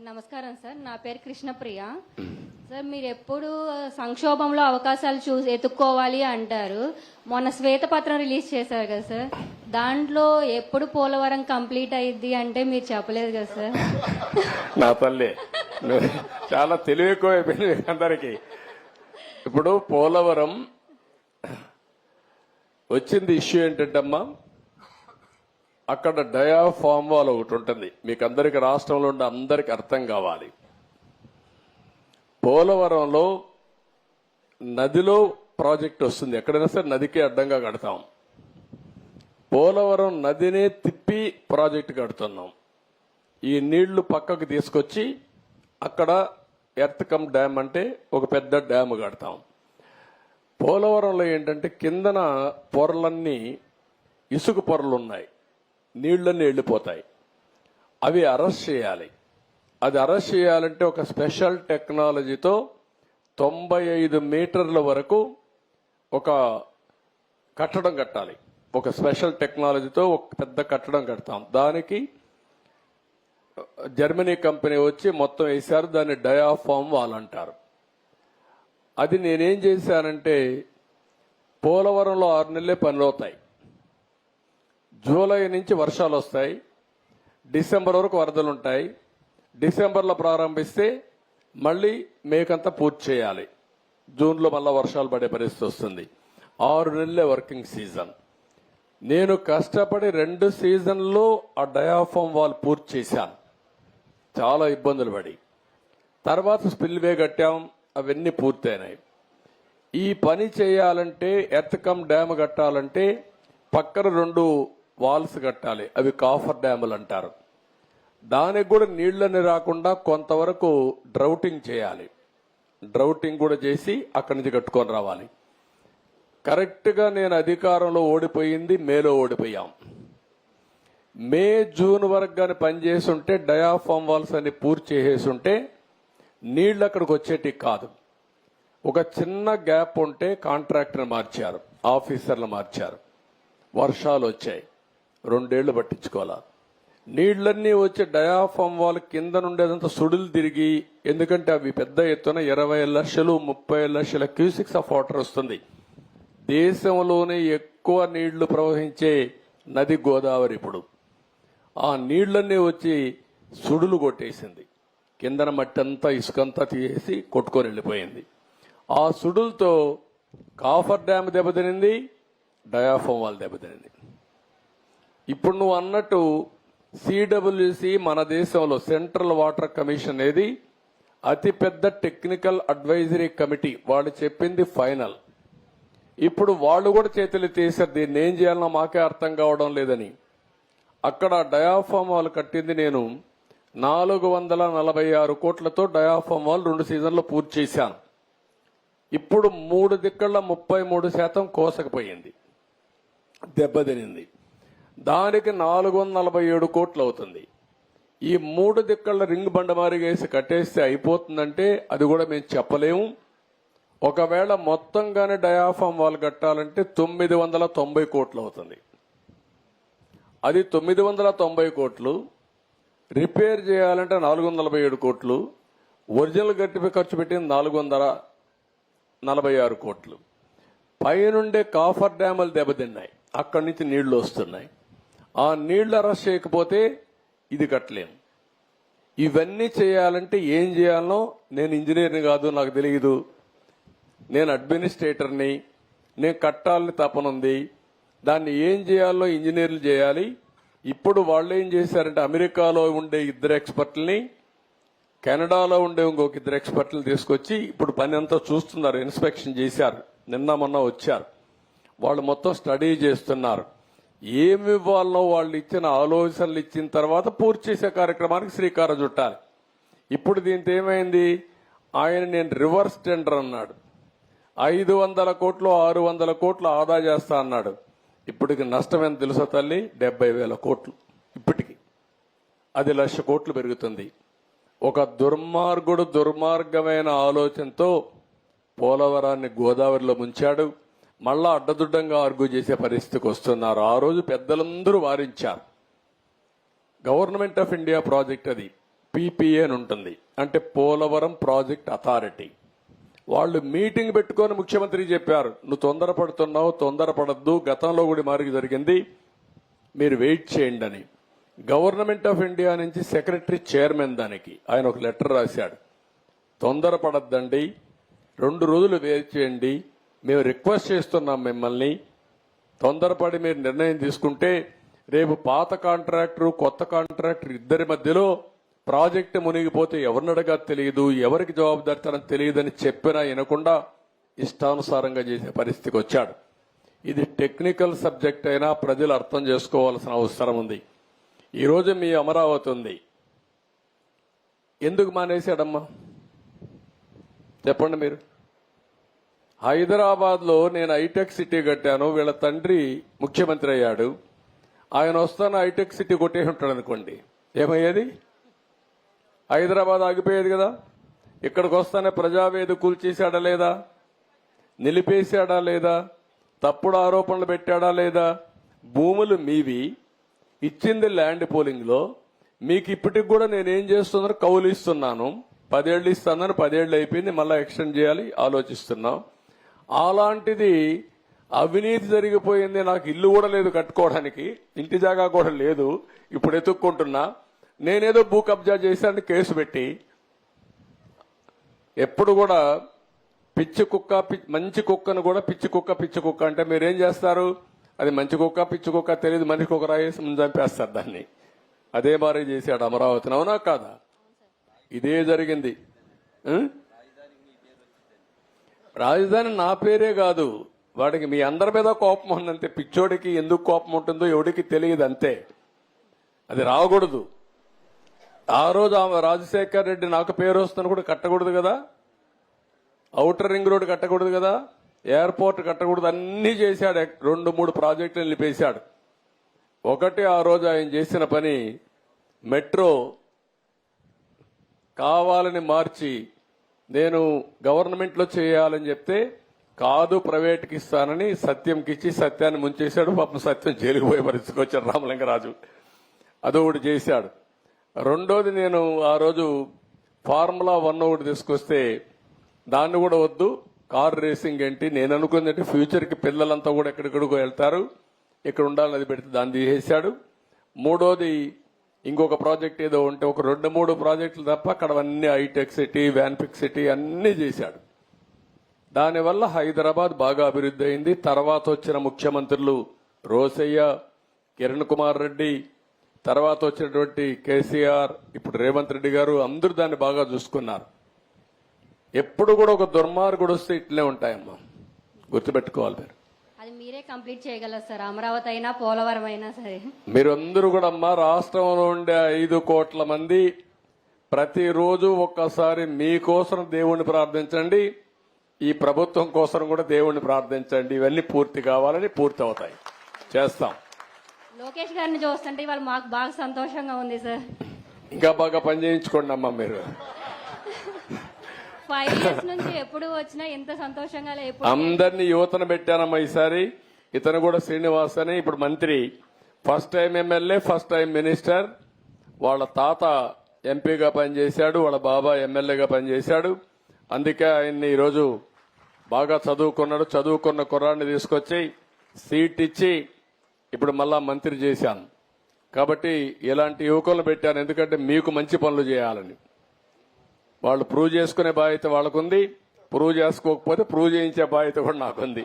నమస్కారం సార్, నా పేరు కృష్ణప్రియ. సార్, మీరు ఎప్పుడు సంక్షోభంలో అవకాశాలు ఎత్తుక్కోవాలి అంటారు. మొన్న శ్వేతపత్రం రిలీజ్ చేశారు కదా సార్, దాంట్లో ఎప్పుడు పోలవరం కంప్లీట్ అయ్యిద్ది అంటే మీరు చెప్పలేదు కదా సార్. నా తల్లి చాలా తెలివి ఎక్కువైపోయింది అందరికి. ఇప్పుడు పోలవరం వచ్చింది ఇష్యూ ఏంటంటమ్మా, అక్కడ డయాఫామ్ వాల్ ఒకటి ఉంటుంది. మీకు అందరికి రాష్ట్రంలో ఉండే అందరికి అర్థం కావాలి. పోలవరంలో నదిలో ప్రాజెక్ట్ వస్తుంది, ఎక్కడైనా సరే నదికి అడ్డంగా కడతాం. పోలవరం నదినే తిప్పి ప్రాజెక్టు కడుతున్నాం. ఈ నీళ్లు పక్కకు తీసుకొచ్చి అక్కడ ఎర్త్ కమ్ డ్యామ్ అంటే ఒక పెద్ద డ్యామ్ కడతాం. పోలవరంలో ఏంటంటే కిందన పొరలన్నీ ఇసుక పొరలు ఉన్నాయి, నీళ్లన్నీ వెళ్ళిపోతాయి. అవి అరెస్ట్ చేయాలి. అది అరెస్ట్ చేయాలంటే ఒక స్పెషల్ టెక్నాలజీతో 95 మీటర్ల వరకు ఒక కట్టడం కట్టాలి. ఒక స్పెషల్ టెక్నాలజీతో ఒక పెద్ద కట్టడం కడతాం. దానికి జర్మనీ కంపెనీ వచ్చి మొత్తం వేశారు. దాన్ని డయాఫామ్ వాల్ అంటారు. అది నేనేం చేశానంటే, పోలవరంలో 6 నెలలే పనులు అవుతాయి. జూలై నుంచి వర్షాలు వస్తాయి, డిసెంబర్ వరకు వరదలుంటాయి. డిసెంబర్లో ప్రారంభిస్తే మళ్ళీ మేకంతా పూర్తి చేయాలి. జూన్లో మళ్ళా వర్షాలు పడే పరిస్థితి వస్తుంది. 6 నెలలే వర్కింగ్ సీజన్. నేను కష్టపడి 2 సీజన్లో ఆ డయాఫామ్ వాల్ పూర్తి చేశాను, చాలా ఇబ్బందులు పడి. తర్వాత స్పిల్వే కట్టాం, అవన్నీ పూర్తయినాయి. ఈ పని చేయాలంటే ఎర్త్ కమ్ డ్యామ్ కట్టాలంటే పక్కన 2 వాల్స్ కట్టాలి. అవి కాఫర్ డ్యాములు అంటారు. దానికి కూడా నీళ్లని రాకుండా కొంతవరకు డ్రౌటింగ్ చేయాలి. డ్రౌటింగ్ కూడా చేసి అక్కడి నుంచి కట్టుకొని రావాలి. కరెక్ట్ గా నేను అధికారంలో ఓడిపోయింది మేలో ఓడిపోయాం. మే జూన్ వరకు కానీ పనిచేస్తుంటే డయాఫామ్ వాల్స్ అన్ని పూర్తి చేసేస్తుంటే నీళ్లు అక్కడికి వచ్చేటి కాదు. ఒక చిన్న గ్యాప్ ఉంటే కాంట్రాక్టర్ని మార్చారు, ఆఫీసర్లు మార్చారు. వర్షాలు వచ్చాయి, 2 ఏళ్లు పట్టించుకోవాలా. నీళ్లన్నీ వచ్చి డయాఫామ్ వాల్ కింద నుండేదంతా సుడులు తిరిగి, ఎందుకంటే అవి పెద్ద ఎత్తున 20 లక్షలు 30 లక్షల క్యూసిక్స్ ఆఫ్ వాటర్ వస్తుంది. దేశంలోనే ఎక్కువ నీళ్లు ప్రవహించే నది గోదావరి. ఇప్పుడు ఆ నీళ్లన్నీ వచ్చి సుడులు కొట్టేసింది. కిందన మట్టి అంతా ఇసుకంతా తీసి కొట్టుకొని వెళ్ళిపోయింది. ఆ సుడులతో కాఫర్ డ్యామ్ దెబ్బతినింది, డయాఫామ్ వాల్ దెబ్బతినింది. ఇప్పుడు నువ్వు అన్నట్టు సిడబ్ల్యూసి మన దేశంలో సెంట్రల్ వాటర్ కమిషన్ అనేది అతిపెద్ద టెక్నికల్ అడ్వైజరీ కమిటీ. వాళ్ళు చెప్పింది ఫైనల్. ఇప్పుడు వాళ్ళు కూడా చేతులు తీశారు, దీన్ని ఏం చేయాలన్నా మాకే అర్థం కావడం లేదని. అక్కడ డయాఫామ్ వాల్ కట్టింది నేను 446 కోట్లతో డయాఫామ్ వాల్ 2 సీజన్లు పూర్తి చేశాను. ఇప్పుడు 3 దిక్కల 33% కోసకపోయింది, దెబ్బతినింది. దానికి 447 కోట్లు అవుతుంది. ఈ 3 దిక్కల రింగ్ బండమారిగేసి కట్టేస్తే అయిపోతుందంటే అది కూడా మేము చెప్పలేము. ఒకవేళ మొత్తంగానే డయాఫామ్ వాల్ కట్టాలంటే 990 కోట్లు అవుతుంది. అది 990 కోట్లు. రిపేర్ చేయాలంటే 447 కోట్లు. ఒరిజినల్ గట్టిపై ఖర్చు పెట్టింది 446 కోట్లు. పైనుండే కాఫర్ డ్యాములు దెబ్బతిన్నాయి, అక్కడి నుంచి నీళ్లు వస్తున్నాయి. ఆ నీళ్లు అరెస్ట్ చేయకపోతే ఇది కట్టలేము. ఇవన్నీ చేయాలంటే ఏం చేయాలనో, నేను ఇంజనీర్ని కాదు, నాకు తెలియదు. నేను అడ్మినిస్ట్రేటర్ని, నేను కట్టాలని తపనుంది. దాన్ని ఏం చేయాలో ఇంజనీర్లు చేయాలి. ఇప్పుడు వాళ్ళు ఏం చేశారంటే అమెరికాలో ఉండే 2 ఎక్స్పర్ట్లని, కెనడాలో ఉండే ఇంకొక 2 ఎక్స్పర్ట్లను తీసుకొచ్చి ఇప్పుడు పని అంతా చూస్తున్నారు. ఇన్స్పెక్షన్ చేశారు, నిన్న మొన్న వచ్చారు. వాళ్ళు మొత్తం స్టడీ చేస్తున్నారు. ఏమి ఇవ్వాలనో వాళ్ళు ఇచ్చిన ఆలోచనలు ఇచ్చిన తర్వాత పూర్తి చేసే కార్యక్రమానికి శ్రీకారం చుట్టాలి. ఇప్పుడు దీంతో ఏమైంది, ఆయన నేను రివర్స్ టెండర్ అన్నాడు. 500 కోట్లు 600 కోట్లు ఆదా చేస్తా అన్నాడు. ఇప్పటికి నష్టం ఎంత తెలుసా తల్లి, 70,000 కోట్లు. ఇప్పటికి అది 1,00,000 కోట్లు పెరుగుతుంది. ఒక దుర్మార్గమైన ఆలోచనతో పోలవరాన్ని గోదావరిలో ముంచాడు. మళ్ళా అడ్డదుడ్డంగా ఆర్గ్యూ చేసే పరిస్థితికి వస్తున్నారు. ఆ రోజు పెద్దలందరూ వారించారు. గవర్నమెంట్ ఆఫ్ ఇండియా ప్రాజెక్ట్ అది. పీపీఏ అని ఉంటుంది, అంటే పోలవరం ప్రాజెక్ట్ అథారిటీ. వాళ్ళు మీటింగ్ పెట్టుకొని ముఖ్యమంత్రి చెప్పారు, నువ్వు తొందరపడుతున్నావు, తొందరపడద్దు, గతంలో కూడా మారికి జరిగింది, మీరు వెయిట్ చేయండి అని. గవర్నమెంట్ ఆఫ్ ఇండియా నుంచి సెక్రటరీ చైర్మన్ దానికి ఆయన ఒక లెటర్ రాశాడు, తొందరపడద్దండి, 2 రోజులు వెయిట్ చేయండి, మేము రిక్వెస్ట్ చేస్తున్నాం మిమ్మల్ని, తొందరపడి మీరు నిర్ణయం తీసుకుంటే రేపు పాత కాంట్రాక్టర్ కొత్త కాంట్రాక్టర్ ఇద్దరి మధ్యలో ప్రాజెక్టు మునిగిపోతే ఎవరిని అడగా తెలియదు, ఎవరికి జవాబుదారితనం తెలియదని చెప్పినా వినకుండా ఇష్టానుసారంగా చేసే పరిస్థితికి వచ్చాడు. ఇది టెక్నికల్ సబ్జెక్ట్ అయినా ప్రజలు అర్థం చేసుకోవాల్సిన అవసరం ఉంది. ఈరోజు మీ అమరావతి ఉంది, ఎందుకు మానేశాడమ్మా చెప్పండి మీరు? హైదరాబాద్ లో నేను హైటెక్ సిటీ కట్టాను, వీళ్ళ తండ్రి ముఖ్యమంత్రి అయ్యాడు, ఆయన వస్తాను హైటెక్ సిటీ కొట్టేసి ఉంటాడు అనుకోండి, ఏమయ్యేది? హైదరాబాద్ ఆగిపోయేది కదా. ఇక్కడికి వస్తానే ప్రజావేది కూల్చేశాడా లేదా, నిలిపేశాడా లేదా, తప్పుడు ఆరోపణలు పెట్టాడా లేదా? భూములు మీవి, ఇచ్చింది ల్యాండ్ పోలింగ్ లో, మీకు ఇప్పటికి కూడా నేనేం చేస్తున్నాను, కౌలు ఇస్తున్నాను, 10 ఏళ్ళు ఇస్తానని 10 ఏళ్ళు అయిపోయింది, మళ్ళా ఎక్స్టెండ్ చేయాలి ఆలోచిస్తున్నాం. అలాంటిది అవినీతి జరిగిపోయింది, నాకు ఇల్లు కూడా లేదు కట్టుకోవడానికి, ఇంటి జాగా కూడా లేదు, ఇప్పుడు ఎత్తుక్కుంటున్నా, నేనేదో భూ కబ్జా చేశానని కేసు పెట్టి, ఎప్పుడు కూడా పిచ్చి కుక్క మంచి కుక్కను కూడా పిచ్చి కుక్క అంటే మీరేం చేస్తారు? అది మంచి కుక్క పిచ్చి కుక్క తెలియదు, మనిషి కుక్క రాయేసి ముందు చంపేస్తారు దాన్ని. అదే మారే చేశాడు అమరావతిని, అవునా కాదా? ఇదే జరిగింది. రాజధాని నా పేరే కాదు, వాడికి మీ అందరి మీద కోపం ఉందంతే. పిచ్చోడికి ఎందుకు కోపం ఉంటుందో ఎవడికి తెలియదు అంతే, అది రాకూడదు. ఆ రోజు రాజశేఖర్ రెడ్డి నాకు పేరు వస్తున్న కూడా కట్టకూడదు కదా, ఔటర్ రింగ్ రోడ్ కట్టకూడదు కదా, ఎయిర్పోర్ట్ కట్టకూడదు, అన్ని చేశాడు. 2-3 ప్రాజెక్టులు నిలిపేశాడు. ఒకటి ఆ రోజు ఆయన చేసిన పని, మెట్రో కావాలని మార్చి నేను గవర్నమెంట్ లో చేయాలని చెప్తే కాదు ప్రైవేట్కి ఇస్తానని సత్యంకి ఇచ్చి సత్యాన్ని ముంచేశాడు. పాపం సత్యం జైలుకు పోయి పరిస్థితికి వచ్చాడు రామలింగరాజు, అదొకటి చేశాడు. రెండోది, నేను ఆ రోజు ఫార్ములా 1 ఒకటి తీసుకొస్తే దాన్ని కూడా వద్దు, కార్ రేసింగ్ ఏంటి, నేను అనుకుందంటే ఫ్యూచర్ కి పిల్లలంతా కూడా ఎక్కడెక్కడికో వెళ్తారు, ఇక్కడ ఉండాలని అది పెడితే దాన్ని తీసేశాడు. మూడోది, ఇంకొక ప్రాజెక్ట్ ఏదో ఉంటే ఒక 2-3 ప్రాజెక్టులు తప్ప అక్కడ అన్ని హైటెక్ సిటీ, వ్యాన్పిక్ సిటీ అన్ని చేశాడు. దానివల్ల హైదరాబాద్ బాగా అభివృద్ధి అయింది. తర్వాత వచ్చిన ముఖ్యమంత్రులు రోసయ్య, కిరణ్ కుమార్ రెడ్డి, తర్వాత వచ్చినటువంటి కేసీఆర్, ఇప్పుడు రేవంత్ రెడ్డి గారు, అందరూ దాన్ని బాగా చూసుకున్నారు. ఎప్పుడు కూడా ఒక దుర్మార్గుడు వస్తే ఇట్లే ఉంటాయమ్మా, గుర్తుపెట్టుకోవాలి మీరు. అది మీరే కంప్లీట్ చేయగలరు సార్, అమరావతి అయినా పోలవరం అయినా సరే. మీరందరూ కూడా అమ్మా, రాష్ట్రంలో ఉండే 5 కోట్ల మంది ప్రతిరోజు ఒక్కసారి మీకోసం దేవుణ్ణి ప్రార్థించండి, ఈ ప్రభుత్వం కోసం కూడా దేవుణ్ణి ప్రార్థించండి. ఇవన్నీ పూర్తి కావాలని, పూర్తి అవుతాయి, చేస్తాం. లోకేష్ గారిని చూస్తుంటే ఇవాళ మాకు బాగా సంతోషంగా ఉంది సార్. ఇంకా బాగా పని చేయించుకోండి అమ్మా మీరు. 5 years నుంచి ఎప్పుడు వచ్చినా ఎంత సంతోషంగా ఎప్పుడు అందరినీ యువతను పెట్టానమ్మా ఈసారి. ఇతను కూడా శ్రీనివాస్ అని ఇప్పుడు మంత్రి, first time MLA, first time minister. వాళ్ళ తాత ఎంపీగా పనిచేశాడు, వాళ్ళ బాబా ఎమ్మెల్యేగా పనిచేశాడు. అందుకే ఆయన్ని ఈరోజు బాగా చదువుకున్నాడు, చదువుకున్న కుర్రాన్ని తీసుకొచ్చి సీట్ ఇచ్చి ఇప్పుడు మళ్ళా మంత్రి చేశాను. కాబట్టి ఇలాంటి యువకులను పెట్టాను, ఎందుకంటే మీకు మంచి పనులు చేయాలని. వాళ్ళు ప్రూవ్ చేసుకునే బాధ్యత వాళ్ళకుంది, ప్రూవ్ చేసుకోకపోతే ప్రూవ్ చేయించే బాధ్యత కూడా నాకుంది.